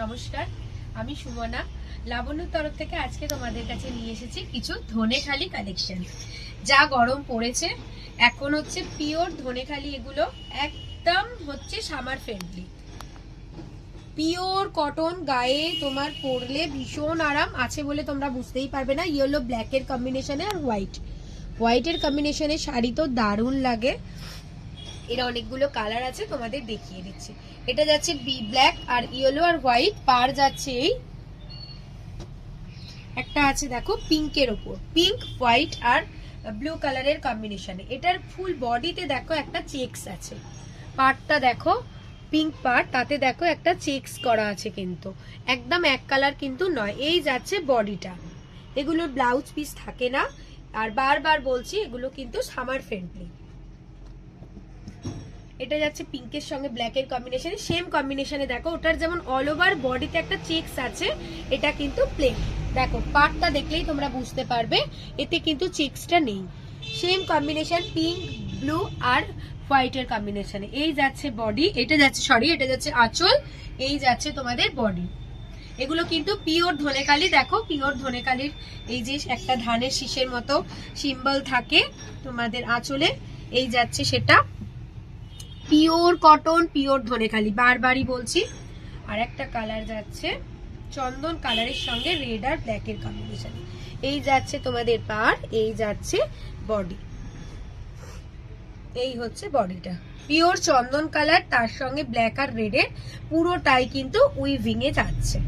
নমস্কার, আমি সুমনা লাবণ্যর তরফ থেকে আজকে তোমাদের কাছে নিয়ে এসেছি কিছু ধনেখালি কালেকশন। যা গরম পড়েছে এখন হচ্ছে পিওর ধনেখালি, এগুলো একদম হচ্ছে সামার ফ্রেন্ডলি, পিওর কটন, গায়ে তোমার পরলে ভীষণ আরাম আছে বলে তোমরা বুঝতেই পারবে না। ইয়েলো ব্ল্যাকের কম্বিনেশনে আর হোয়াইটের কম্বিনেশনে শাড়ি তো দারুণ লাগে। এর অনেকগুলো কালার আছে, তোমাদের দেখিয়ে দিচ্ছি। এটা যাচ্ছে বি ব্ল্যাক আর ইয়েলো আর হোয়াইট, পার যাচ্ছে এই একটা আছে দেখো পিঙ্কের ওপর, পিঙ্ক হোয়াইট আর ব্লু কালারের কম্বিনেশনে। এটার ফুল বডিতে দেখো একটা চেকস আছে, পার্টটা দেখো পিঙ্ক পার্ট, তাতে দেখো একটা চেকস করা আছে, কিন্তু একদম এক কালার কিন্তু নয়। এই যাচ্ছে বডিটা, এগুলোর ব্লাউজ পিস থাকে না, আর বারবার বলছি এগুলো কিন্তু সামার ফ্রেন্ডলি। এটা যাচ্ছে পিঙ্কের সঙ্গে ব্ল্যাকের কম্বিনেশনে, সেম কম্বিনেশনে দেখো ওটার যেমন অল ওভার বডিতে একটা চেকস আছে, এটা কিন্তু প্লেন। দেখো পার্টটা দেখলেই তোমরা বুঝতে পারবে এতে কিন্তু চেকসটা নেই। সেম কম্বিনেশন পিঙ্ক ব্লু আর হোয়াইটের কম্বিনেশনে। এই যাচ্ছে বডি, এটা যাচ্ছে আঁচল, এই যাচ্ছে তোমাদের বডি। এগুলো কিন্তু পিওর ধনেখালি। দেখো পিওর ধনেখালির এই যে একটা ধানের শীষের মতো সিম্বল থাকে তোমাদের আঁচলে, এই যাচ্ছে সেটা পিওর কটন, পিওর ধনেখালি, বারবারই বলছি। আর একটা কালার যাচ্ছে চন্দন কালারের সঙ্গে রেড আর ব্ল্যাকের কম্বিনেশন। এই যাচ্ছে তোমাদের পার, এই যাচ্ছে বডি, এই হচ্ছে বডিটা পিওর চন্দন কালার, তার সঙ্গে ব্ল্যাক আর রেডের পুরোটাই কিন্তু উইভিং এ যাচ্ছে।